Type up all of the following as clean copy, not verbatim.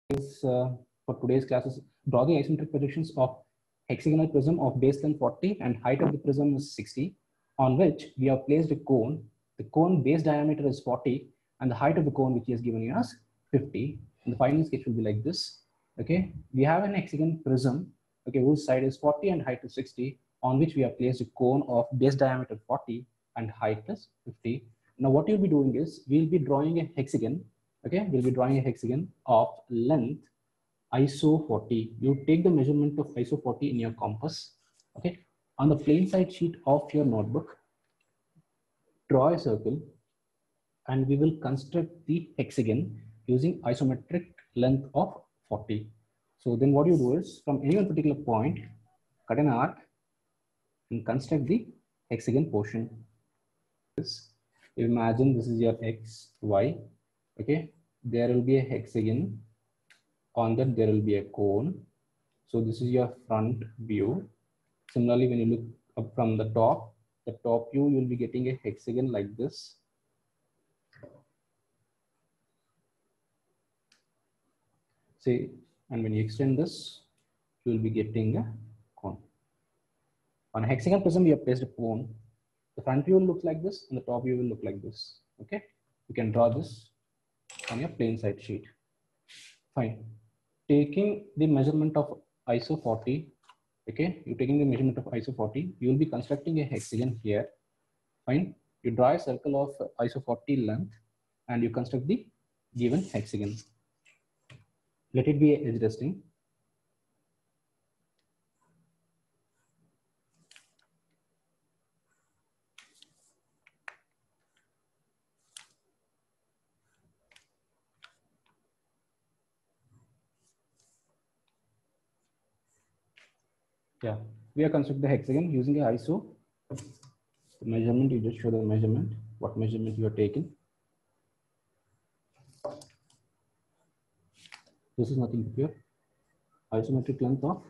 is for today's class is draw the isometric projections of hexagonal prism of base length 40 and height of the prism is 60, on which we have placed a cone. The cone base diameter is 40 and the height of the cone, which he has given you as 50. And the final sketch will be like this. Okay, we have an hexagon prism, okay, whose side is 40 and height is 60, on which we have placed a cone of base diameter 40 and height is 50. Now what you'll be doing is we'll be drawing a hexagon. Okay, we'll be drawing a hexagon of length ISO 40. You take the measurement of ISO 40 in your compass. Okay, on the plain side sheet of your notebook, draw a circle and we will construct the hexagon using isometric length of 40. So then what you do is from any one particular point, cut an arc and construct the hexagon portion. Imagine this is your X, Y. Okay, there will be a hexagon. On that there will be a cone. So this is your front view. Similarly, when you look up from the top view, you will be getting a hexagon like this. See, and when you extend this, you will be getting a cone. On a hexagon prism, we have placed a cone. The front view will look like this, and the top view will look like this. Okay, you can draw this on your plain side sheet. Fine. Taking the measurement of ISO 40, okay, you're taking the measurement of ISO 40, you will be constructing a hexagon here. Fine. You draw a circle of ISO 40 length and you construct the given hexagon. Let it be edge resting. Yeah, we are constructing the hexagon using a ISO. The measurement, you just show the measurement, what measurement you are taking. This is nothing here. Isometric length of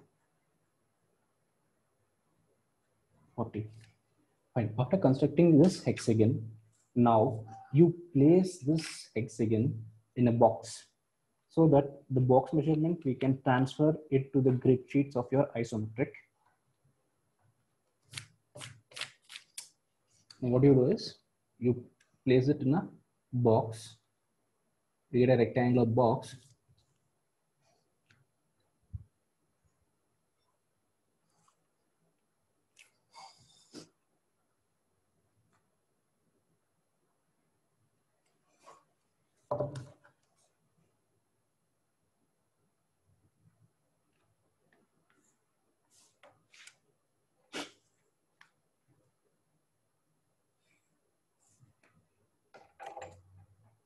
40. Fine. After constructing this hexagon, now you place this hexagon in a box so that the box measurement we can transfer it to the grid sheets of your isometric. And what you do is you place it in a box. You get a rectangular box.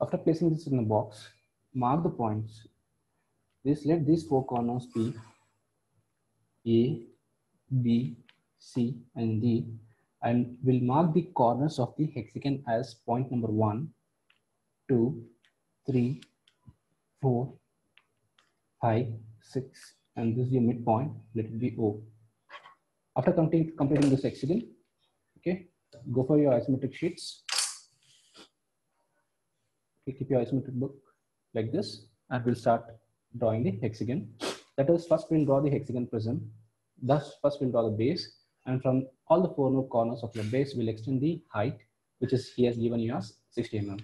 After placing this in the box, mark the points. Let these four corners be A, B, C, and D, and we'll mark the corners of the hexagon as point number 1, 2, 3, 4, 5, 6, and this is your midpoint. Let it be O. After completing this hexagon, okay, go for your isometric sheets. Okay, keep your isometric book like this, and we'll start drawing the hexagon. That is, first we'll draw the hexagon prism. Thus, first we'll draw the base, and from all the four corners of your base, we'll extend the height, which is here given you as 60 mm.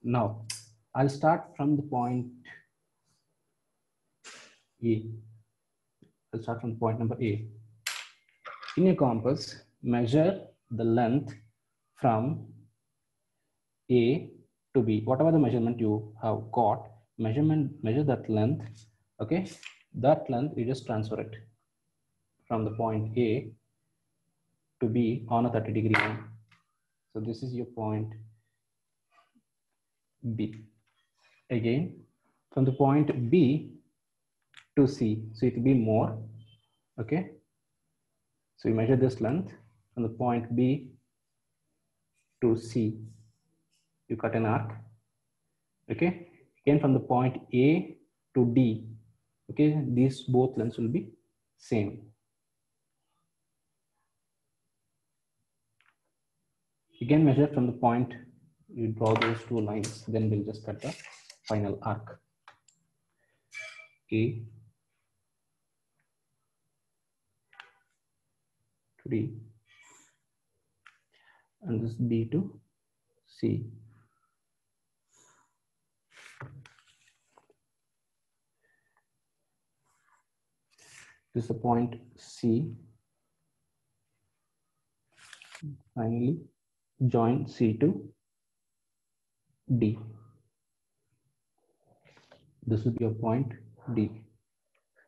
Now, I'll start from the point A. I'll start from point number A. In your compass, measure the length from A to B. Whatever the measurement you have got, measure that length. Okay, that length you just transfer it from the point A to B on a 30-degree line. So this is your point B. Again, from the point B to C, so it will be more. Okay, so you measure this length from the point B to C. You cut an arc. Okay, again from the point A to D. Okay, these both lengths will be same. Again measure from the point you draw those two lines, then we'll just cut the final arc. A to D, and this B to C. This is the point C. Finally, join C to D. This will be your point D.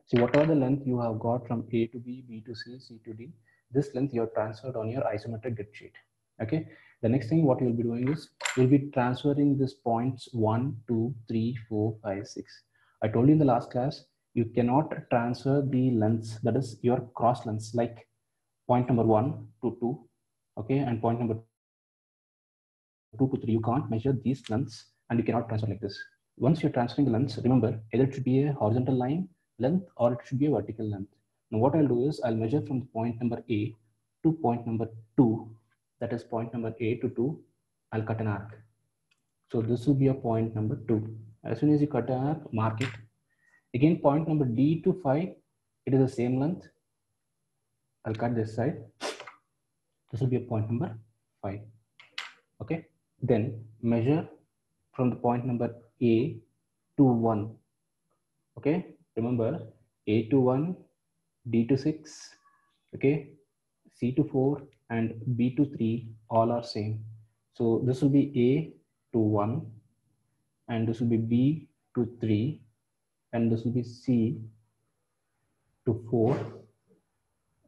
See, whatever the length you have got from A to B, B to C, C to D, this length you have transferred on your isometric grid sheet. Okay. The next thing what you'll be doing is you'll be transferring these points 1, 2, 3, 4, 5, 6. I told you in the last class, you cannot transfer the lengths, that is your cross lengths, like point number 1 to 2, okay, and point number 2 to 3. You can't measure these lengths and you cannot transfer like this. Once you're transferring the lengths, remember, either it should be a horizontal line length or it should be a vertical length. Now what I'll do is I'll measure from the point number A to point number 2, that is point number A to 2, I'll cut an arc. So this will be a point number 2. As soon as you cut an arc, mark it. Again, point number D to 5, it is the same length. I'll cut this side. This will be a point number 5. Okay. Then measure from the point number A to 1. Okay. Remember, A to 1, D to 6, okay, C to 4, and B to 3 all are same. So this will be A to 1, and this will be B to 3, and this will be C to 4,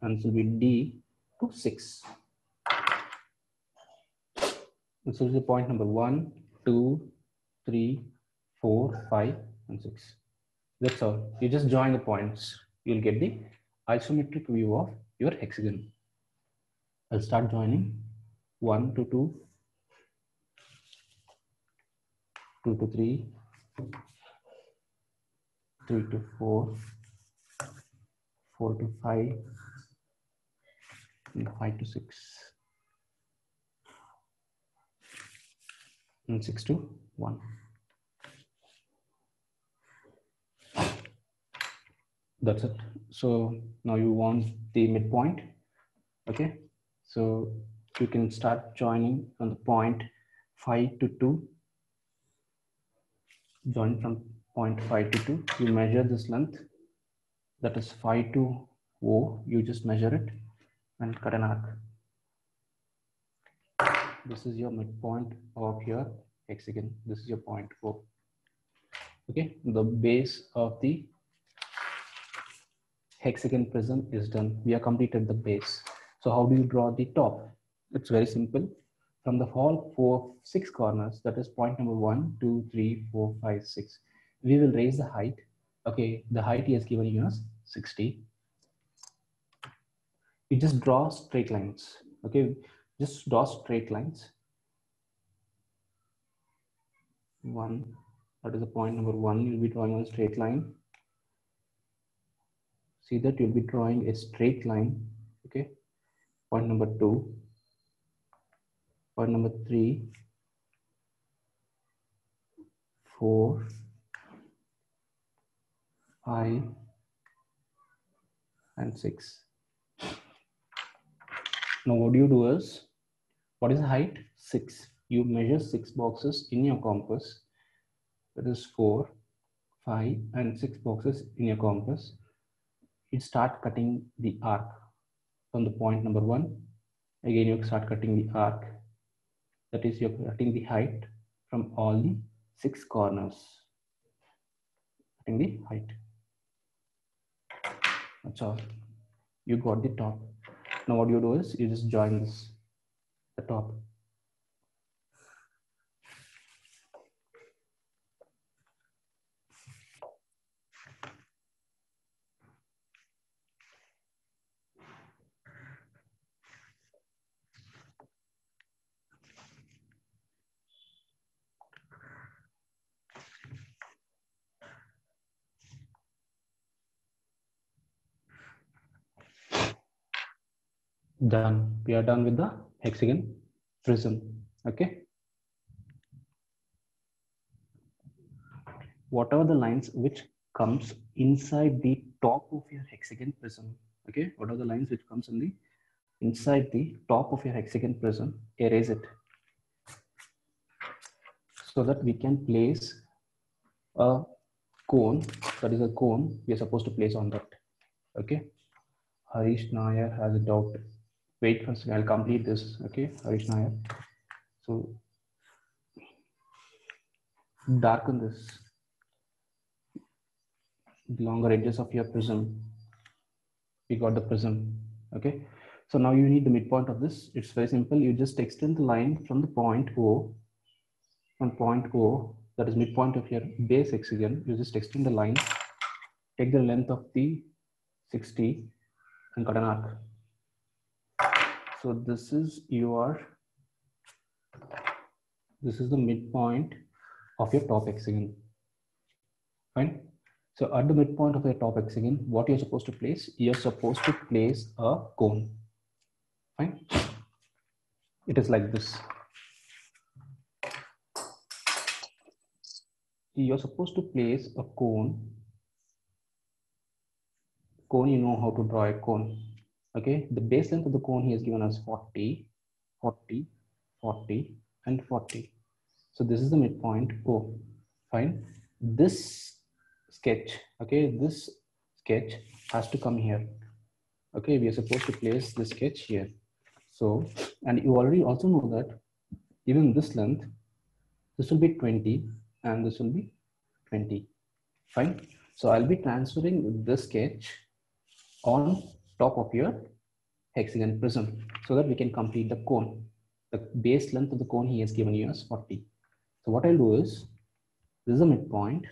and this will be D to 6. This will be point number 1, 2, 3, 4, 5, and 6. That's all. You just join the points. You'll get the isometric view of your hexagon. I'll start joining 1 to 2, 2 to 3, 3 to 4, 4 to 5, and 5 to 6, and 6 to 1. That's it. So now you want the midpoint. Okay. So you can start joining from the point 5 to 2. Join from point 5 to 2. You measure this length. That is 5 to O. You just measure it and cut an arc. This is your midpoint of your hexagon. This is your point O. Okay. The base of the hexagon prism is done. We have completed the base. So how do you draw the top? It's very simple. From the all 6 corners, that is point number 1, 2, 3, 4, 5, 6. We will raise the height. Okay, the height he has given you as 60. You just draw straight lines. Okay, just draw straight lines. 1, that is the point number 1. You'll be drawing a straight line. See that you'll be drawing a straight line. Okay, point number 2, point number 3, 4, 5, and 6. Now what you do is, what is the height? 6. You measure 6 boxes in your compass. That is 4, 5, and 6 boxes in your compass. You start cutting the arc from the point number 1. Again, you start cutting the arc. That is, you're cutting the height from all the 6 corners. Cutting the height. That's all. You got the top. Now what you do is you just join this, the top. Done. We are done with the hexagon prism. Okay. whatever the lines which comes inside the top of your hexagon prism. Okay, what are the lines which comes in the inside the top of your hexagon prism? Erase it so that we can place a cone. That is a cone we are supposed to place on that. Okay, Harish Nair has a doubt. Wait for a second, I'll complete this. Okay, Harish Nair. So darken this, the longer edges of your prism. We got the prism. Okay, so now you need the midpoint of this. It's very simple. You just extend the line from the point O, that is midpoint of your base hexagon. You just extend the line, take the length of the 60 and cut an arc. So this is the midpoint of your top hexagon. Fine. So at the midpoint of your top hexagon, what you're supposed to place? You're supposed to place a cone. Fine. It is like this. You're supposed to place a cone. You know how to draw a cone. Okay, the base length of the cone he has given us 40, 40, 40, and 40. So this is the midpoint O. Fine. This sketch, okay, this sketch has to come here. Okay, we are supposed to place the sketch here. So, and you already also know that even this length, this will be 20 and this will be 20. Fine. So I'll be transferring this sketch on top of your hexagon prism so that we can complete the cone. The base length of the cone he has given you as 40. So what I'll do is, this is the midpoint.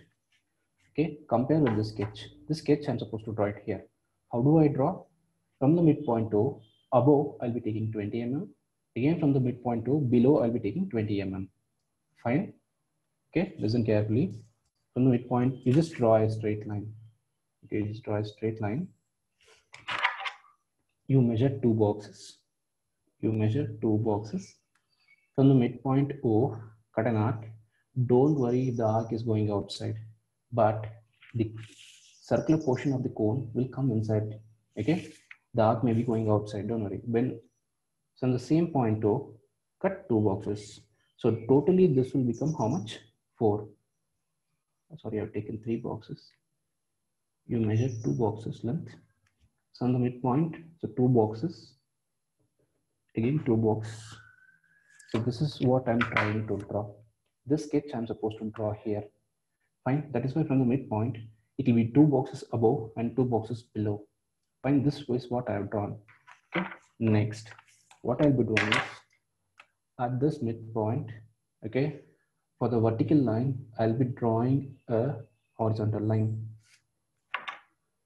Okay, compare with this sketch. This sketch I'm supposed to draw it here. How do I draw? From the midpoint O, above I'll be taking 20 mm. Again from the midpoint O, below I'll be taking 20 mm. Fine. Okay, listen carefully. From the midpoint, you just draw a straight line. Okay, just draw a straight line. You measure 2 boxes. You measure 2 boxes. From the midpoint O, cut an arc. Don't worry if the arc is going outside, but the circular portion of the cone will come inside. Okay, the arc may be going outside, don't worry. When from the same point O, cut 2 boxes. So totally this will become how much? 4. Sorry, I've taken 3 boxes. You measure 2 boxes length. So on the midpoint, so 2 boxes. Again 2 boxes. So this is what I'm trying to draw. This sketch I'm supposed to draw here. Fine. That is why from the midpoint, it will be 2 boxes above and 2 boxes below. Fine. This is what I have drawn. Okay. Next, what I'll be doing is at this midpoint, okay, for the vertical line, I'll be drawing a horizontal line.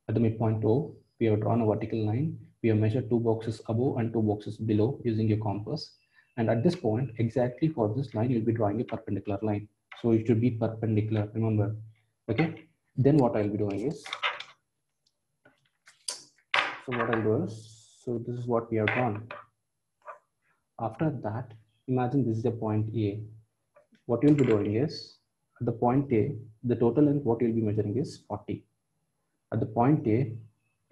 At the midpoint O, we have drawn a vertical line. We have measured 2 boxes above and 2 boxes below using your compass. And at this point, exactly for this line, you'll be drawing a perpendicular line. So it should be perpendicular, remember. Okay. Then what I'll be doing is, so this is what we have drawn. After that, imagine this is the point A. What you'll be doing is, at the point A, the total length what you'll be measuring is 40. At the point A,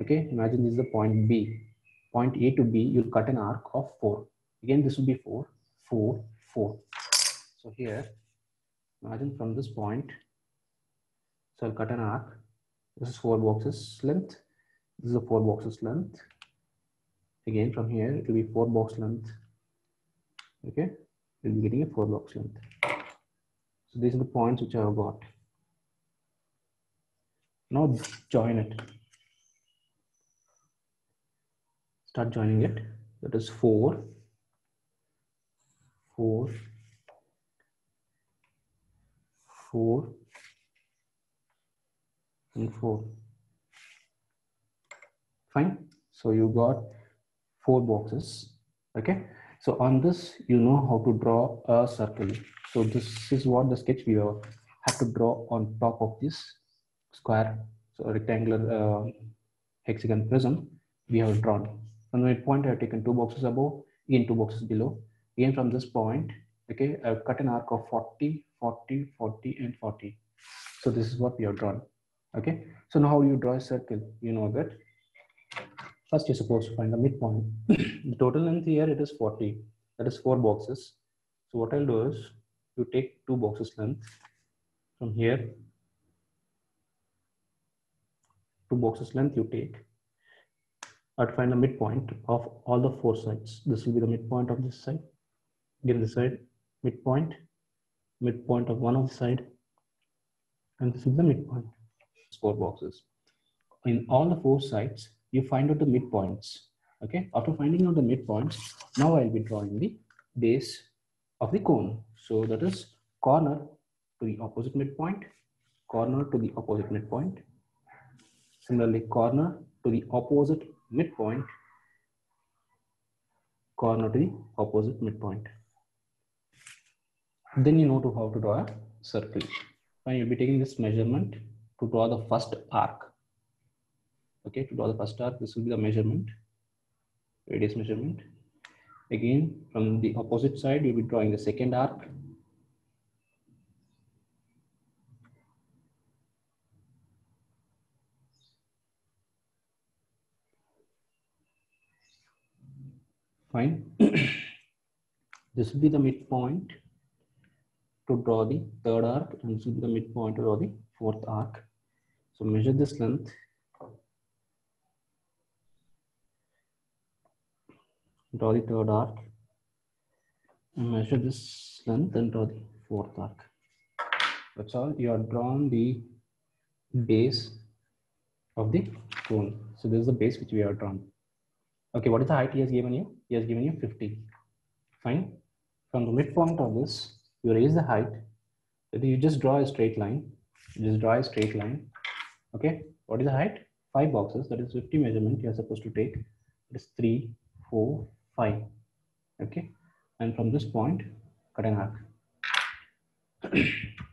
okay, imagine this is the point B. Point A to B, you'll cut an arc of 4. Again, this will be 4, 4, 4. So here, imagine from this point, so I'll cut an arc. This is 4 boxes length. This is a 4 boxes length. Again, from here, it will be 4 box length. Okay, we'll be getting a 4 box length. So these are the points which I have got. Now join it. Start joining it. That is 4, 4, 4, and 4. Fine. So you got 4 boxes. Okay. So on this, you know how to draw a circle. So this is what the sketch we have to draw on top of this square, so rectangular hexagon prism we have drawn. From the midpoint, I have taken 2 boxes above, again 2 boxes below. Again from this point, okay, I've cut an arc of 40, 40, 40, and 40. So this is what we have drawn. Okay. So now how you draw a circle? You know that first you're supposed to find the midpoint. The total length here it is 40. That is 4 boxes. So what I'll do is you take 2 boxes length from here. 2 boxes length you take. I'll find the midpoint of all the 4 sides. This will be the midpoint of this side. Again this side midpoint, midpoint of one of the side, and this is the midpoint. 4 boxes. In all the 4 sides, you find out the midpoints. Okay. After finding out the midpoints, now I'll be drawing the base of the cone. So that is corner to the opposite midpoint, corner to the opposite midpoint. Similarly, corner to the opposite midpoint, corner to the opposite midpoint. Then you know how to draw a circle. And you'll be taking this measurement to draw the first arc. Okay, to draw the first arc, this will be the measurement, radius measurement. Again, from the opposite side, you'll be drawing the second arc. Fine. This will be the midpoint to draw the third arc, and this will be the midpoint to draw the fourth arc. So measure this length. Draw the third arc, and measure this length and draw the fourth arc. That's all. You have drawn the base of the cone. So this is the base which we have drawn. Okay, what is the height he has given you? He has given you 50. Fine. From the midpoint of this, you raise the height. You just draw a straight line. You just draw a straight line. Okay. What is the height? 5 boxes. That is 50 measurement you are supposed to take. It is 3, 4, 5. Okay. And from this point, cut an arc.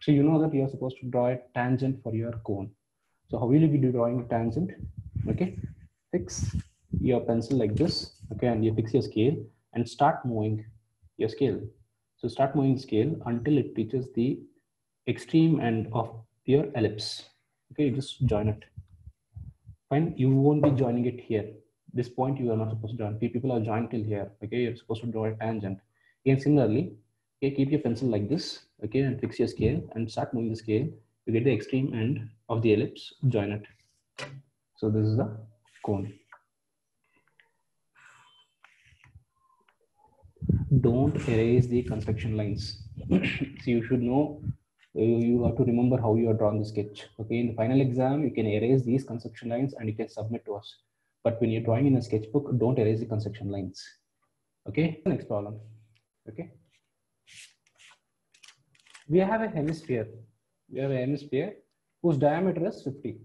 So you know that you are supposed to draw a tangent for your cone. So how will you be drawing a tangent? Okay. Fix your pencil like this. Okay. And you fix your scale and start moving your scale. So start moving the scale until it reaches the extreme end of your ellipse. Okay, you just join it. Fine, you won't be joining it here. This point you are not supposed to join. People are joined till here. Okay, you're supposed to draw a tangent. Again, similarly, okay, keep your pencil like this. Okay, and fix your scale and start moving the scale. You get the extreme end of the ellipse, join it. So this is the cone. Don't erase the construction lines. So you should know, you have to remember how you are drawing the sketch. Okay, in the final exam, you can erase these construction lines and you can submit to us. But when you're drawing in a sketchbook, don't erase the construction lines. Okay, next problem. Okay, we have a hemisphere. We have a hemisphere whose diameter is 50.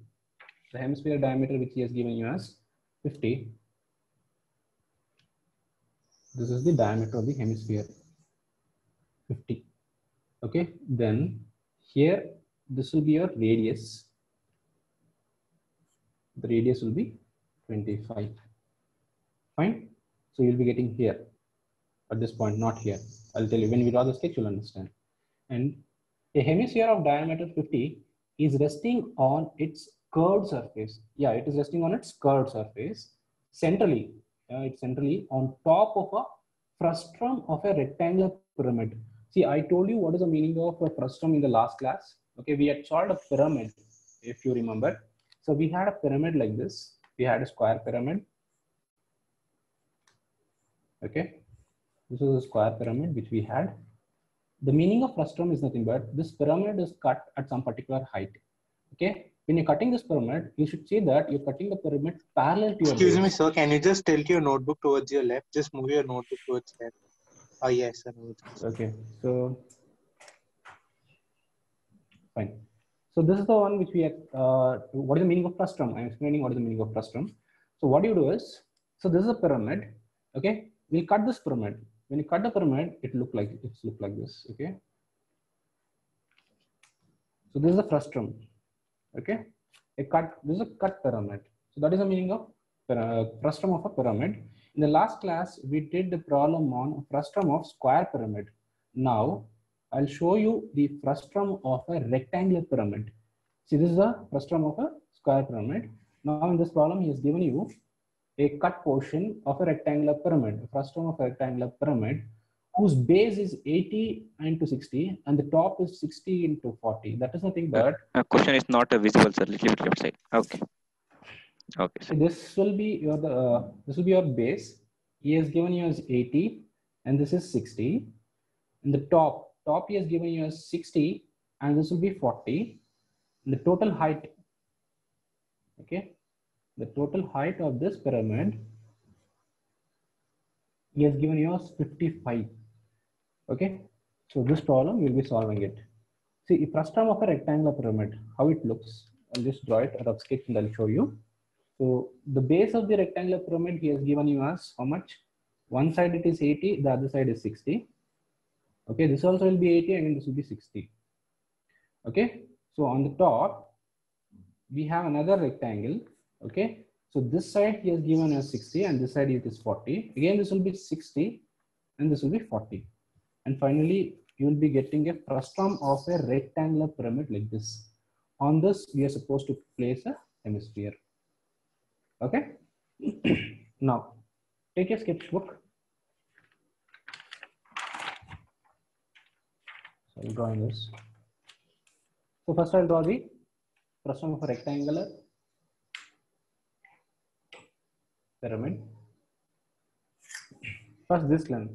The hemisphere diameter which he has given you as 50. This is the diameter of the hemisphere, 50. Okay, then here this will be your radius. The radius will be 25. Fine. So you'll be getting here at this point, not here. I'll tell you when we draw the sketch, you'll understand. And a hemisphere of diameter 50 is resting on its curved surface. Yeah, it is resting on its curved surface centrally. It's centrally on top of a frustum of a rectangular pyramid. See, I told you what is the meaning of a frustum in the last class. Okay, we had solved a pyramid, if you remember. So we had a pyramid like this. We had a square pyramid. Okay, this is a square pyramid which we had. The meaning of frustum is nothing but this pyramid is cut at some particular height. Okay, when you're cutting this pyramid, you should see that you're cutting the pyramid parallel to your Excuse base. me, sir. Can you just tilt your notebook towards your left? Just move your notebook towards left. Oh, yes, sir. Okay, so fine. So this is the one which we had. What is the meaning of frustum? I'm explaining what is the meaning of frustum. So what you do is, so this is a pyramid. Okay, we'll cut this pyramid. When you cut the pyramid, it look like this. Okay. So this is a frustum. Okay, this is a cut pyramid. So that is the meaning of frustum of a pyramid. In the last class, we did the problem on frustum of square pyramid. Now, I'll show you the frustum of a rectangular pyramid. See, this is a frustum of a square pyramid. Now in this problem, he has given you a cut portion of a rectangular pyramid, a frustum of a rectangular pyramid, whose base is 80 into 60 and the top is 60 into 40. That is nothing but question is not visible, sir. Little bit left side. Okay. Okay, sir. this will be your base. He has given you as 80 and this is 60. And the top he has given you as 60 and this will be 40. And the total height, okay, the total height of this pyramid, he has given you as 55. Okay, so this problem you'll be solving it. See, a frustum of a rectangular pyramid, how it looks. I'll just draw it at a sketch and I'll show you. So the base of the rectangular pyramid he has given you as how much? One side it is 80, the other side is 60. Okay, this also will be 80 and this will be 60. Okay, so on the top we have another rectangle. Okay, so this side he has given us 60 and this side it is 40. Again, this will be 60 and this will be 40. And finally, you will be getting a frustum of a rectangular pyramid like this. On this, we are supposed to place a hemisphere. Okay. Now, take a sketchbook. So I'm drawing this. So first I'll draw the frustum of a rectangular pyramid. First this length.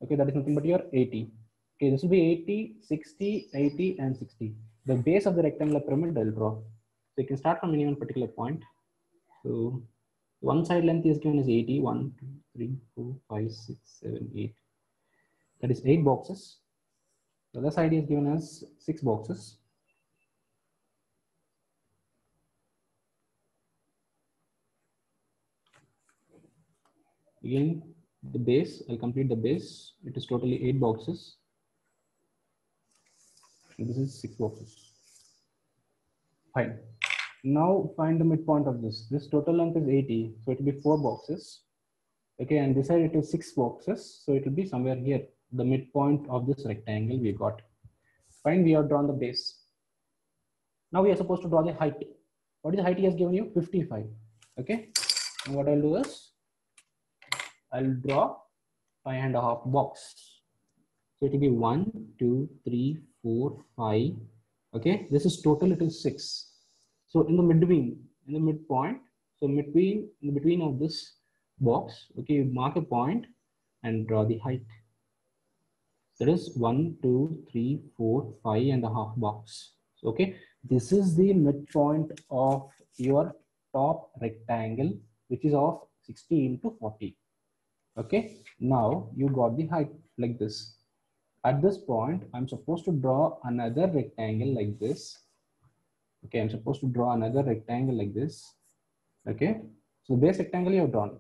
Okay, that is nothing but your 80. Okay, this will be 80, 60, 80, and 60. The base of the rectangular pyramid I'll draw. So you can start from any one particular point. So one side length is given as 80. 1, 2, 3, 4, 5, 6, 7, 8. That is 8 boxes. The other side is given as 6 boxes. Again, the base, I'll complete the base. It is totally 8 boxes. And this is 6 boxes. Fine. Now find the midpoint of this. This total length is 80, so it will be 4 boxes. Okay, and this side it is 6 boxes, so it will be somewhere here. The midpoint of this rectangle we got. Fine, we have drawn the base. Now we are supposed to draw the height. What is the height he has given you? 55. Okay, and what I'll do is I'll draw 5.5 box. So it will be 1, 2, 3, 4, 5. Okay, this is total, it is 6. So in the midpoint, so in between of this box, okay, you mark a point and draw the height. That is 1, 2, 3, 4, 5.5 box. So, okay, this is the midpoint of your top rectangle, which is of 60 into 40. Okay, now you got the height like this. At this point, I'm supposed to draw another rectangle like this. Okay, I'm supposed to draw another rectangle like this. Okay, so the base rectangle you have drawn.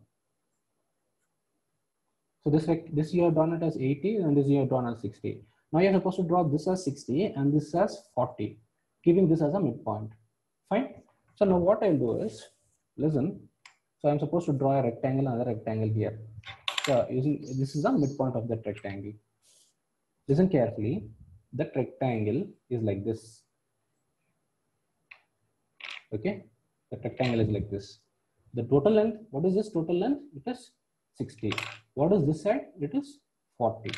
So this you have drawn it as 80 and this you have drawn as 60. Now you're supposed to draw this as 60 and this as 40, giving this as a midpoint. Fine. So now what I'll do is, listen. So I'm supposed to draw a rectangle, another rectangle here. So this is the midpoint of that rectangle. Listen carefully. That rectangle is like this. Okay, the rectangle is like this. The total length, what is this total length? It is 60. What is this side? It is 40.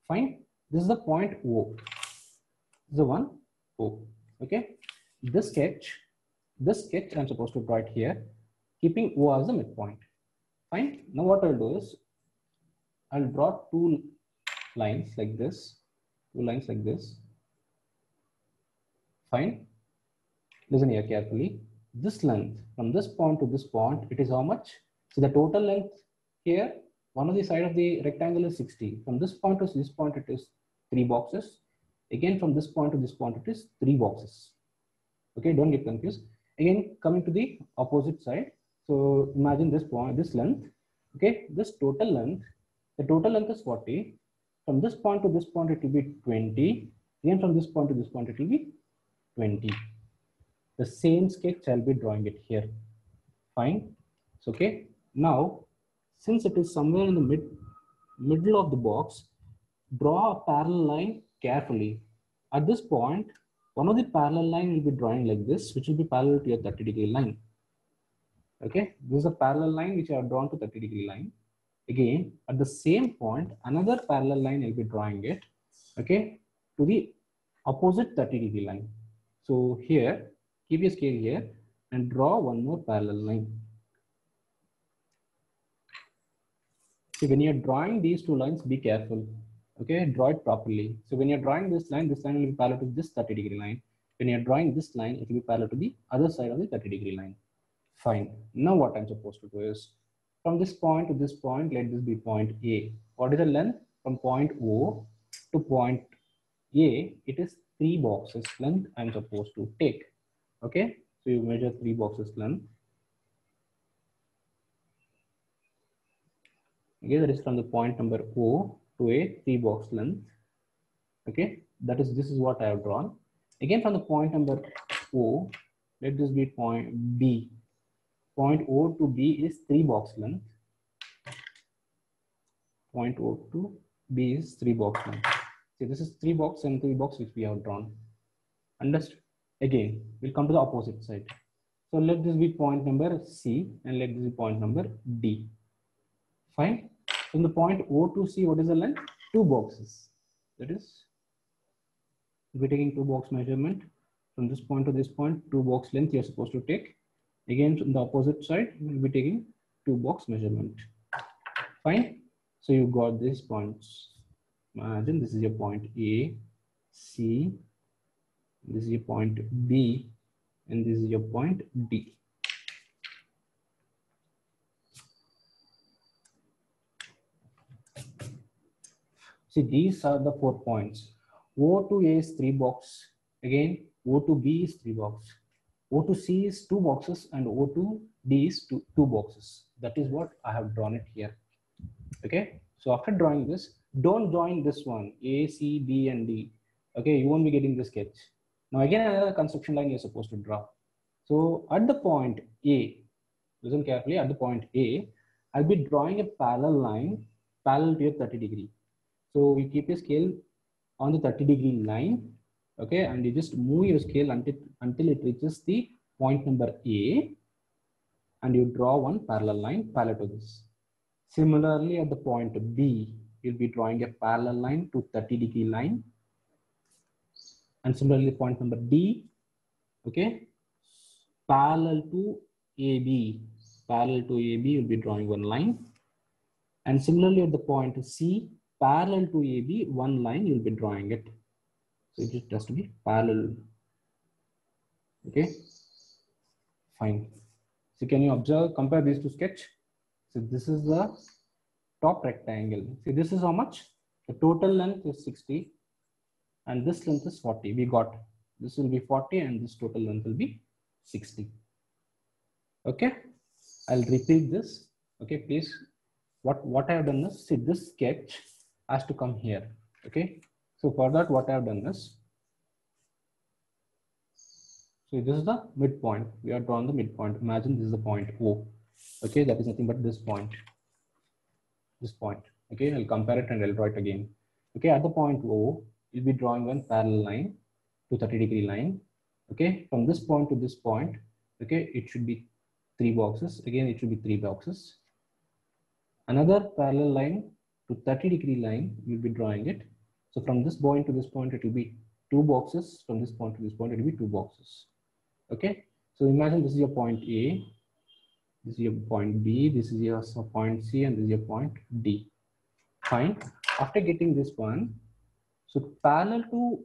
Fine. This is the point O. This is the one O. Okay. This sketch I'm supposed to draw it here, keeping O as the midpoint. Fine. Now what I'll do is I'll draw 2 lines like this. 2 lines like this. Fine. Listen here carefully. This length from this point to this point, it is how much? So the total length here, one of the side of the rectangle is 60. From this point to this point, it is 3 boxes. Again, from this point to this point, it is 3 boxes. Okay, don't get confused. Again, coming to the opposite side. So imagine this point, this length. Okay, this total length. The total length is 40. From this point to this point, it will be 20. Again, from this point to this point, it will be 20. The same sketch I'll be drawing it here. Fine. So, okay. Now, since it is somewhere in the middle of the box, draw a parallel line carefully. At this point, one of the parallel line will be drawing like this, which will be parallel to your 30-degree line. Okay, this is a parallel line which I have drawn to 30-degree line. Again, at the same point, another parallel line will be drawing it, okay, to the opposite 30-degree line. So here, keep your scale here and draw one more parallel line. See, when you're drawing these two lines, be careful. Okay, draw it properly. So when you're drawing this line will be parallel to this 30-degree line. When you're drawing this line, it will be parallel to the other side of the 30-degree line. Fine. Now what I'm supposed to do is, from this point to this point, let this be point A. What is the length? From point O to point A, it is 3 boxes length I'm supposed to take. Okay, so you measure 3 boxes length. Okay, that is from the point number O to a 3 box length. Okay, this is what I have drawn. Again, from the point number O, let this be point B. Point O to B is 3 box length. Point O to B is 3 box length. See, this is 3 box and 3 box which we have drawn. Understood? Again, we'll come to the opposite side. So let this be point number C and let this be point number D. Fine. From the point O to C, what is the length? 2 boxes. That is, we're taking 2 box measurement. From this point to this point, 2 box length you're supposed to take. Again, from the opposite side, we'll be taking 2 box measurement. Fine. So you got these points. Imagine this is your point A, C, this is your point B, and this is your point D. See, these are the 4 points. O to A is 3 box. Again, O to B is 3 box. O to C is 2 boxes and O to D is two boxes. That is what I have drawn it here. Okay. So after drawing this, don't join this one, A, C, B, and D. Okay, you won't be getting the sketch. Now again, another construction line you're supposed to draw. So at the point A, listen carefully, at the point A, I'll be drawing a parallel line parallel to your 30-degree. So you keep your scale on the 30-degree line, okay, and you just move your scale until it reaches the point number A, and you draw one parallel line parallel to this. Similarly, at the point B, you'll be drawing a parallel line to 30-degree line. And similarly, point number D, okay, parallel to AB. Parallel to AB, you'll be drawing one line. And similarly, at the point C, parallel to AB, one line, you'll be drawing it. So it just has to be parallel. Okay, fine. So can you observe, compare these two sketch? So this is the top rectangle. See, this is how much? The total length is 60 and this length is 40. We got this will be 40 and this total length will be 60. Okay, I'll repeat this. Okay, please. What I have done is, see, this sketch has to come here. Okay, so for that, what I have done is, so this is the midpoint. We have drawn the midpoint. Imagine this is the point O. Okay, that is nothing but this point. This point. Okay, I'll compare it and I'll draw it again. Okay, at the point O, you'll be drawing one parallel line to 30-degree line. Okay, from this point to this point, okay, it should be 3 boxes. Again, it should be 3 boxes. Another parallel line to 30-degree line, you'll be drawing it. So from this point to this point, it will be 2 boxes. From this point to this point, it will be 2 boxes. Okay, so imagine this is your point A, this is your point B, this is your point C, and this is your point D. Fine. After getting this one, so parallel to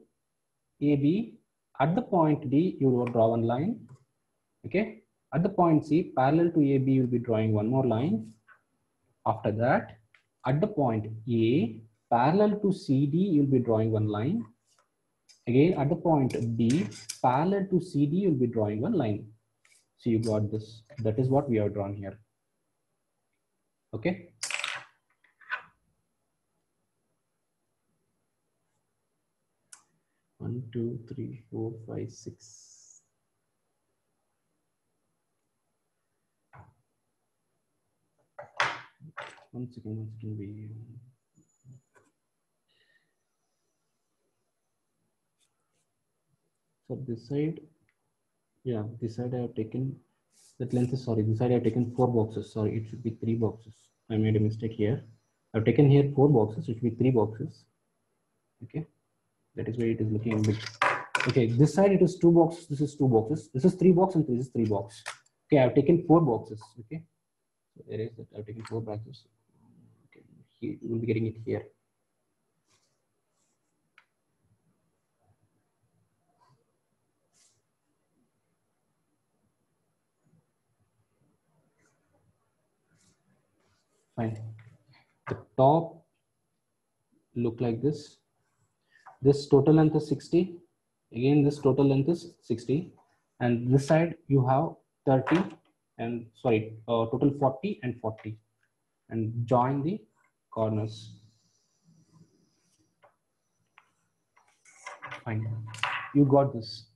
AB, at the point D, you will draw one line. Okay, at the point C, parallel to AB, you will be drawing one more line. After that, at the point A, parallel to CD, you will be drawing one line. Again, at the point B, parallel to CD, you'll be drawing one line. So you got this. That is what we have drawn here. Okay. One, two, three, four, five, six. One second, we. So this side, yeah, this side I have taken, that length is, sorry, this side I have taken 4 boxes. Sorry, it should be 3 boxes. I made a mistake here. I've taken here 4 boxes, it should be 3 boxes. Okay, that is where it is looking a bit. Okay, this side it is 2 boxes, this is 2 boxes, this is 3 boxes, and this is 3 boxes. Okay, I've taken 4 boxes. Okay, so erase that. I've taken 4 boxes. Okay, you will be getting it here. Fine. The top look like this. This total length is 60. Again, this total length is 60. And this side you have 30 and sorry, total 40 and 40. And join the corners. Fine. You got this.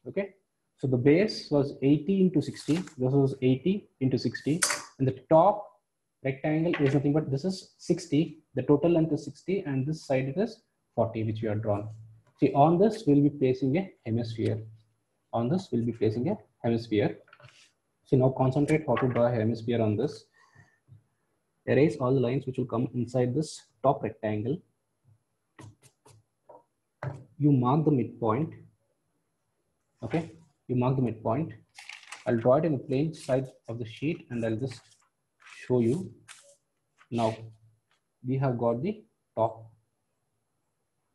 Okay. So the base was 80 into 60. This was 80 into 60. And the top rectangle is nothing but this is 60. The total length is 60. And this side it is 40, which we have drawn. See, on this we'll be placing a hemisphere. On this we'll be placing a hemisphere. So now concentrate how to draw a hemisphere on this. Erase all the lines which will come inside this top rectangle. You mark the midpoint. Okay, you mark the midpoint. I'll draw it in the plain side of the sheet and I'll just show you. Now we have got the top.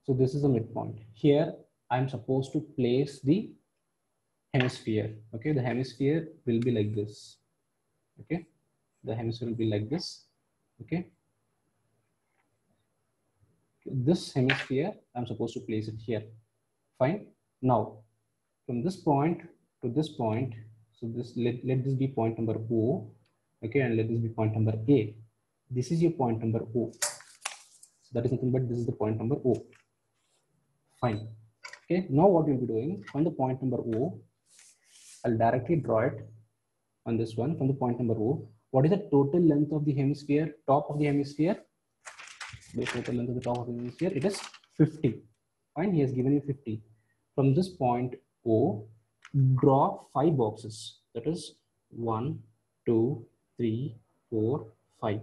So this is the midpoint. Here I'm supposed to place the hemisphere. Okay, the hemisphere will be like this. Okay, the hemisphere will be like this. Okay, this hemisphere I'm supposed to place it here. Fine. Now from this point to this point, so this let this be point number O. Okay, and let this be point number A. This is your point number O. So that is nothing but this is the point number O. Fine. Okay, now what we'll be doing on the point number O, I'll directly draw it on this one from the point number O. What is the total length of the hemisphere, top of the hemisphere? The total length of the top of the hemisphere, it is 50. Fine, he has given you 50. From this point O, draw 5 boxes. That is 1, 2, 3, 4, 5.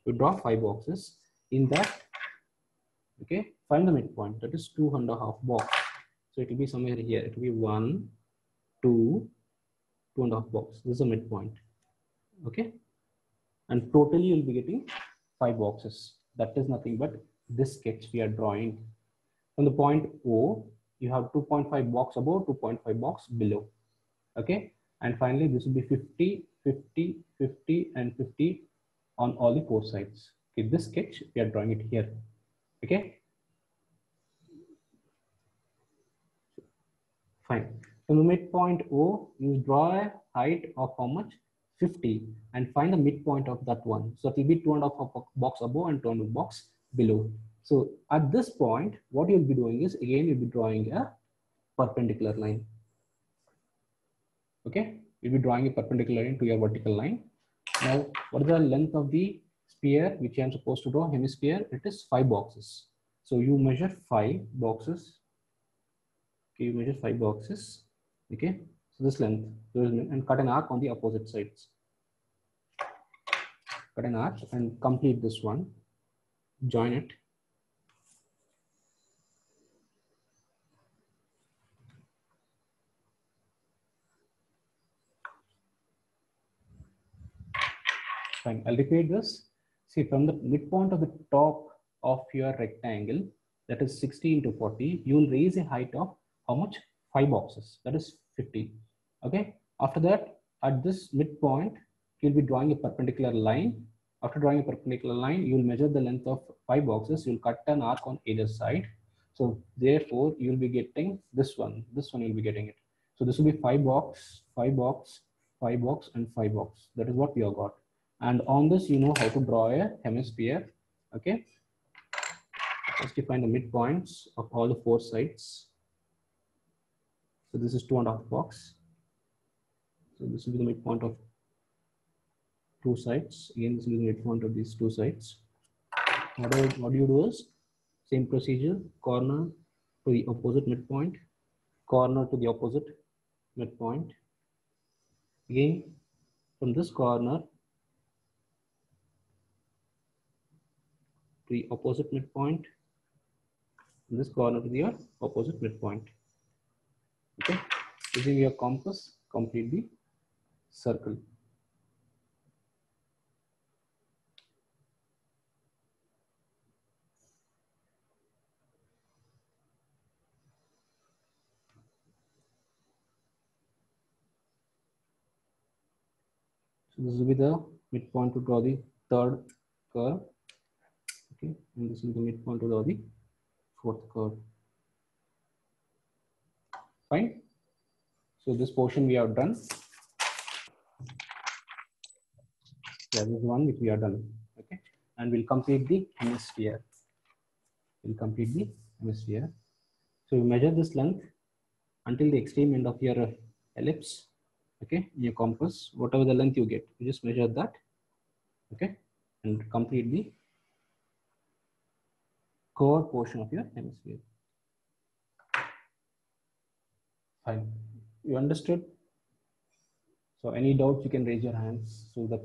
You draw 5 boxes. In that, okay, find the midpoint. That is 2.5 box. So it will be somewhere here. It will be 1, 2, 2.5 box. This is a midpoint. Okay, and totally you'll be getting 5 boxes. That is nothing but this sketch we are drawing. From the point O, you have 2.5 box above, 2.5 box below. Okay, and finally this will be 50, 50, 50, and 50 on all the 4 sides. Okay, this sketch we are drawing it here. Okay, fine. From the midpoint O, you draw a height of how much? 50, and find the midpoint of that one. So it will be 2.5 box above and 2.5 box below. So at this point, what you'll be doing is, again, you'll be drawing a perpendicular line. Okay, you'll be drawing a perpendicular line to your vertical line. Now, what is the length of the sphere which I'm supposed to draw? Hemisphere, it is 5 boxes. So you measure 5 boxes. Okay, you measure 5 boxes. Okay, so this length, and cut an arc on the opposite sides. Cut an arc and complete this one. Join it. Fine. I'll repeat this. See, from the midpoint of the top of your rectangle, that is 60 into 40, you will raise a height of how much? 5 boxes. That is 50. Okay. After that, at this midpoint, you'll be drawing a perpendicular line. After drawing a perpendicular line, you will measure the length of 5 boxes. You'll cut an arc on either side. So therefore, you'll be getting this one. This one you'll be getting it. So this will be 5 box, 5 box, 5 box, and 5 box. That is what we have got. And on this, you know how to draw a hemisphere. Okay. Let's define the midpoints of all the 4 sides. So this is 2.5 box. So this will be the midpoint of 2 sides. Again, this will be the midpoint of these 2 sides. What do you do is same procedure, corner to the opposite midpoint, corner to the opposite midpoint. Again, from this corner to the opposite midpoint, from this corner to the opposite midpoint. Okay, using your compass, complete the circle. So this will be the midpoint to draw the third curve. Okay, and this is the midpoint to draw the fourth curve. Fine. So this portion we have done. That is one which we have done. Okay, and we'll complete the hemisphere. We'll complete the hemisphere. So you measure this length until the extreme end of your ellipse. Okay, in your compass, whatever the length you get, you just measure that. Okay, and complete the core portion of your hemisphere. Fine. You understood? So any doubts, you can raise your hands so the